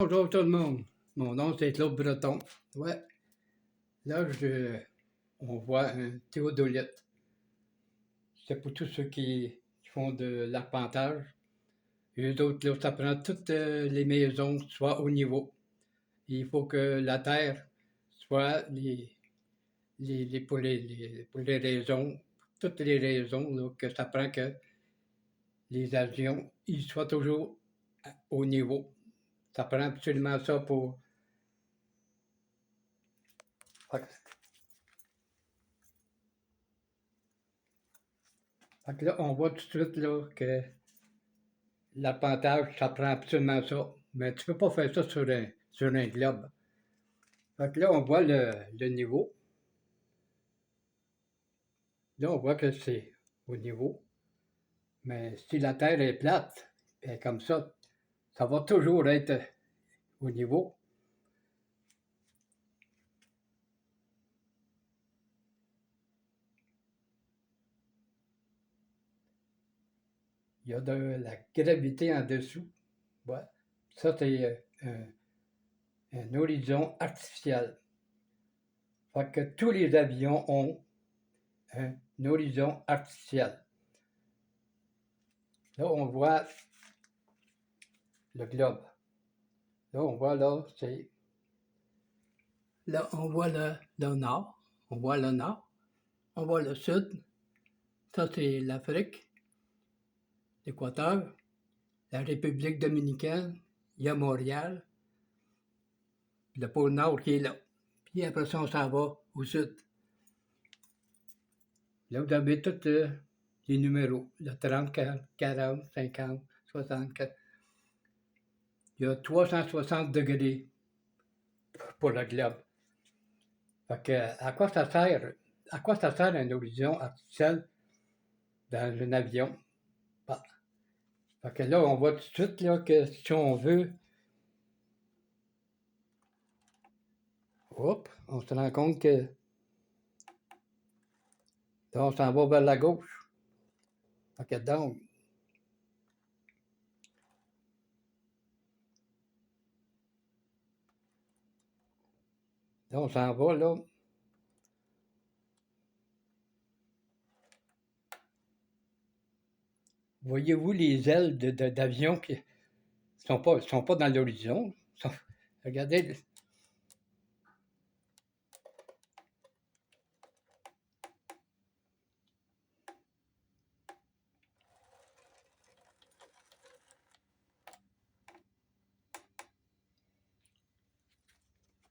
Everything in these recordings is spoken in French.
Bonjour tout le monde. Mon nom c'est Claude Breton. Ouais, là on voit un théodolite. C'est pour tous ceux qui font de l'arpentage. Et eux autres, là, ça prend toutes les maisons soient au niveau. Il faut que la terre soit pour les raisons, toutes les raisons là, que ça prend que les avions ils soient toujours au niveau. Ça prend absolument ça pour. Fait que là, on voit tout de suite là, que l'arpentage, ça prend absolument ça. Mais tu peux pas faire ça sur un globe. Fait que là, on voit le niveau. Là, on voit que c'est au niveau. Mais si la Terre est plate, elle est comme ça va toujours être au niveau. Il y a de la gravité en dessous. Ouais. Ça, c'est un horizon artificiel. Fait que tous les avions ont un horizon artificiel. Là, on voit le globe. Là, on voit là, c'est. Là, on voit le nord. On voit le nord. On voit le sud. Ça, c'est l'Afrique, l'Équateur, la République dominicaine. Il y a Montréal. Puis le pôle nord qui est là. Puis après ça, on s'en va au sud. Là, vous avez tous les numéros. Le 30, 40, 50, 60. Il y a 360 degrés pour le globe. Fait que, à quoi ça sert un horizon artificiel dans un avion? Bah, fait que là, on voit tout de suite là, que si on veut, on se rend compte que là, on s'en va vers la gauche. Fait que donc, là, on s'en va là. Voyez-vous les ailes d'avion qui sont pas dans l'horizon? Regardez.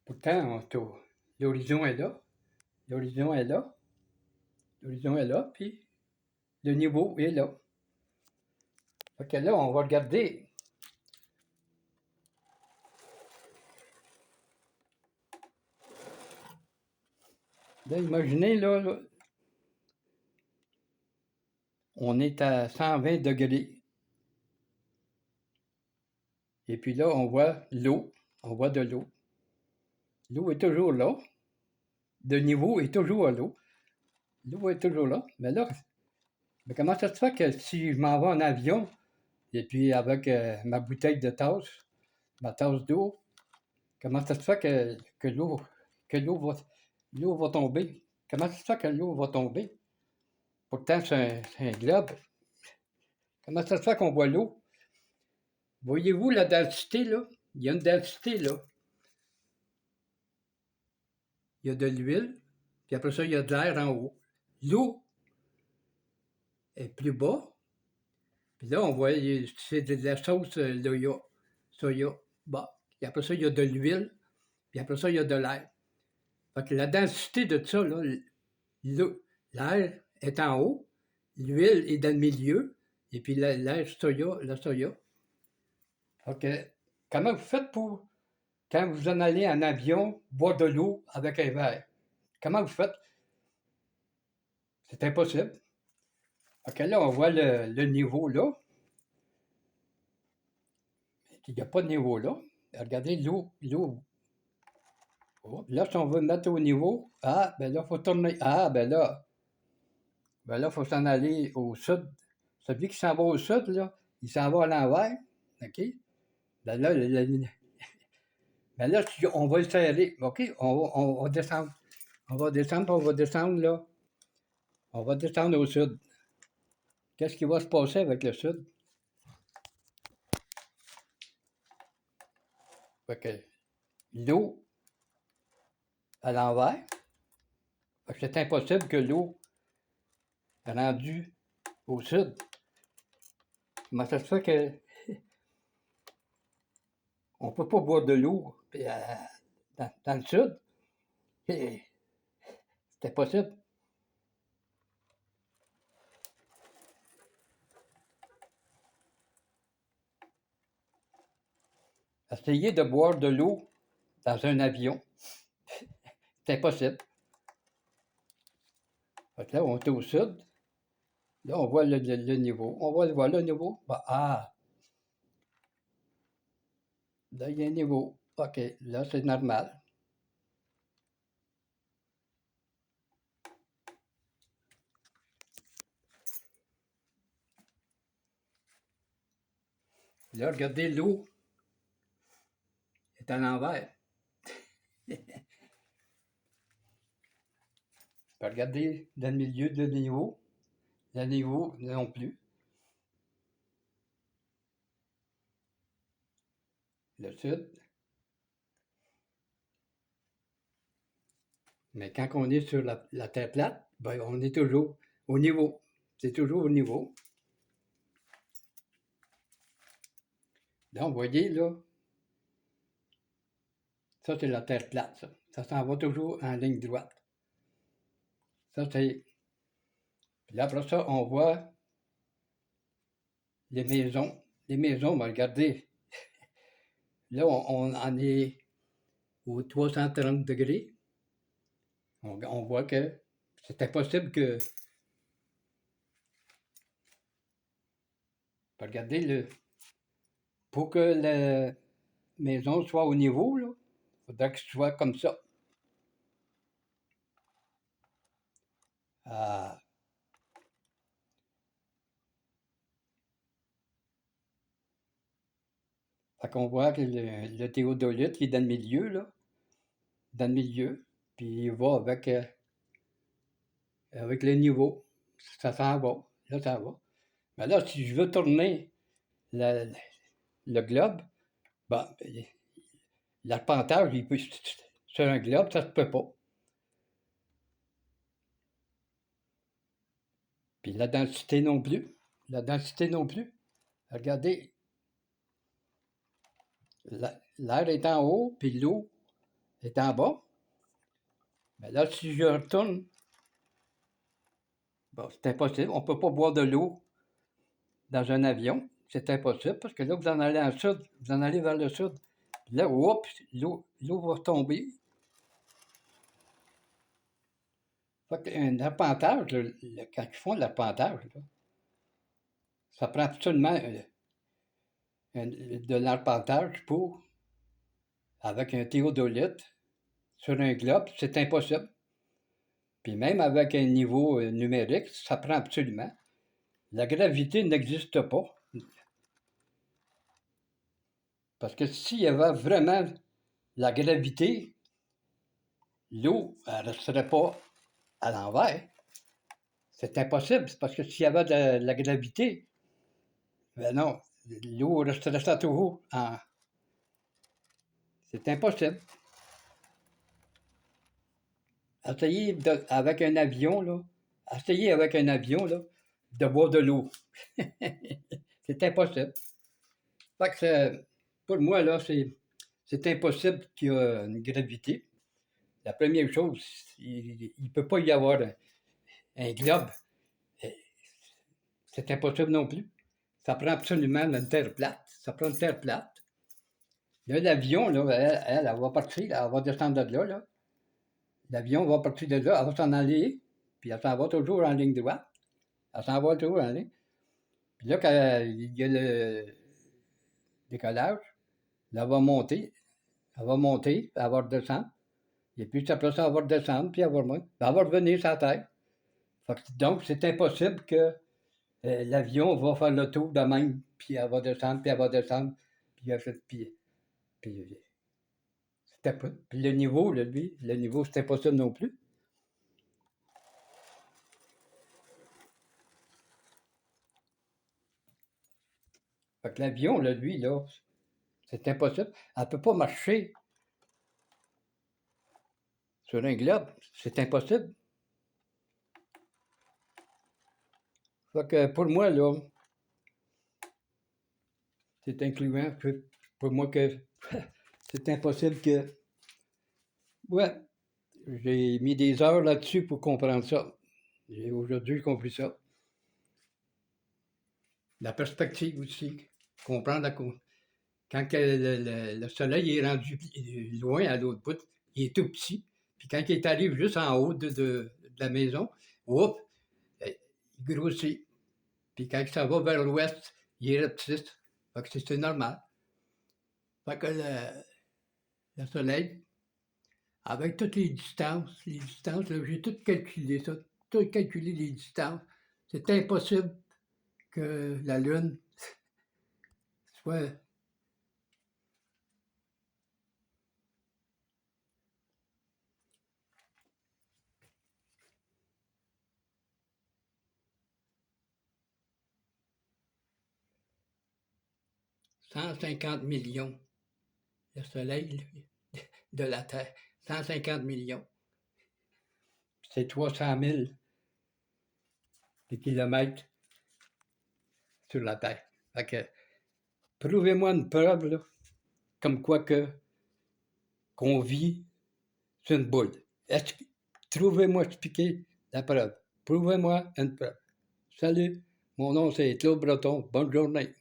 Pourtant, l'horizon est là. L'horizon est là. L'horizon est là, puis le niveau est là. Fait que là, on va regarder. Là, imaginez, là, on est à 120 degrés. Et puis là, on voit l'eau. On voit de l'eau. L'eau est toujours là. Le niveau est toujours à l'eau. L'eau est toujours là. Mais comment ça se fait que si je m'en vais en avion, et puis avec ma bouteille de tasse, ma tasse d'eau, comment ça se fait que l'eau va tomber? Comment ça se fait que l'eau va tomber? Pourtant, c'est un globe. Comment ça se fait qu'on voit l'eau? Voyez-vous la densité, là? Il y a une densité, là. Il y a de l'huile, puis après ça, il y a de l'air en haut. L'eau est plus bas, puis là, on voit, c'est de la sauce soya. Bah. Puis après ça, il y a de l'huile, puis après ça, il y a de l'air. Fait que la densité de ça, là, l'air est en haut, l'huile est dans le milieu, et puis l'air soya, la soya. Fait que, comment vous faites pour, quand vous en allez en avion, boire de l'eau avec un verre? Comment vous faites? C'est impossible. Fait que là, on voit le niveau là. Il n'y a pas de niveau là. Regardez l'eau. Oh, là, si on veut mettre au niveau, ben là, il faut tourner. Ben là, il faut s'en aller au sud. Celui qui s'en va au sud, là, il s'en va à l'envers. OK? Ben là, Mais là, on va le serrer, OK? On va descendre. On va descendre, puis on va descendre, là. On va descendre au sud. Qu'est-ce qui va se passer avec le sud? Fait que l'eau à l'envers, fait que c'est impossible que l'eau rendue au sud. Comment ça se fait que on peut pas boire de l'eau dans le sud? C'est impossible. Essayer de boire de l'eau dans un avion, c'est impossible. Fait que là, on est au sud. Là, on voit le niveau. On va le voir, le niveau. Bah, ah! Là, il y a un niveau. OK, là, c'est normal. Là, regardez, l'eau est à l'envers. Regardez dans le milieu de niveau. Le niveau non plus. Le sud. Mais quand on est sur la terre plate, ben, on est toujours au niveau. C'est toujours au niveau. Donc, vous voyez, là, ça, c'est la terre plate, ça. Ça s'en va toujours en ligne droite. Ça, c'est... Puis là, après ça, on voit les maisons. Les maisons, ben, regardez. Là, on en est aux 330 degrés. On voit que c'est impossible que... Regardez, pour que la maison soit au niveau, il faudrait que ce soit comme ça. Ah. Fait qu'on voit que le théodolite qui est dans le milieu, là, dans le milieu, puis il va avec le niveau. Ça s'en va. Là, ça va. Mais là, si je veux tourner le globe, ben, l'arpentage, sur un globe, ça se peut pas. Puis la densité non plus. La densité non plus. Regardez, l'air est en haut, puis l'eau est en bas. Mais là, si je retourne, bon, c'est impossible. On ne peut pas boire de l'eau dans un avion. C'est impossible parce que là, vous en allez en sud, vous en allez vers le sud. Puis là, oups, l'eau va retomber. Fait qu'un arpentage, quand ils font de l'arpentage, ça prend absolument de l'arpentage pour, avec un théodolite, sur un globe, c'est impossible. Puis même avec un niveau numérique, ça prend absolument. La gravité n'existe pas. Parce que s'il y avait vraiment la gravité, l'eau ne resterait pas à l'envers. C'est impossible, parce que s'il y avait de la gravité, ben non, l'eau resterait toujours en... C'est impossible. Avec un avion, là, essayez avec un avion, là, de boire de l'eau. C'est impossible. Fait que pour moi, là, c'est impossible qu'il y ait une gravité. La première chose, il ne peut pas y avoir un globe. C'est impossible non plus. Ça prend absolument une terre plate. Ça prend une terre plate. Là, l'avion, là, elle va partir, elle va descendre de là. L'avion va partir de là, elle va s'en aller, puis elle s'en va toujours en ligne droite. Elle s'en va toujours en ligne. Puis là, quand il y a le décollage, là, elle va monter, puis elle va redescendre. Et puis après ça, elle va redescendre, puis elle va remonter. Puis elle va revenir sur la terre. Donc, c'est impossible que l'avion va faire le tour de même, puis elle va descendre, puis elle va descendre, puis, puis c'était pas. Puis le niveau, là, lui, le niveau, c'était pas ça non plus. Fait que l'avion, là, lui, là, c'est impossible. Elle ne peut pas marcher sur un globe. C'est impossible. Fait que pour moi, là, c'est incluant. Pour moi, que c'est impossible que. Ouais, j'ai mis des heures là-dessus pour comprendre ça. J'ai aujourd'hui compris ça. La perspective aussi. Comprendre quand que le soleil est rendu loin à l'autre bout, il est tout petit. Puis quand il arrive juste en haut de la maison, oups, il grossit. Puis quand ça va vers l'ouest, il est repetite. Fait que c'est normal. Fait que le soleil, avec toutes les distances, là, j'ai tout calculé ça, tout calculé les distances. C'est impossible que la Lune soit 150 millions. Le soleil de la Terre, 150 millions. C'est 300 000 kilomètres sur la Terre. Fait que, prouvez-moi une preuve, là, comme quoi qu'on vit sur une boule. Trouvez-moi expliquer la preuve. Prouvez-moi une preuve. Salut, mon nom c'est Claude Breton. Bonne journée.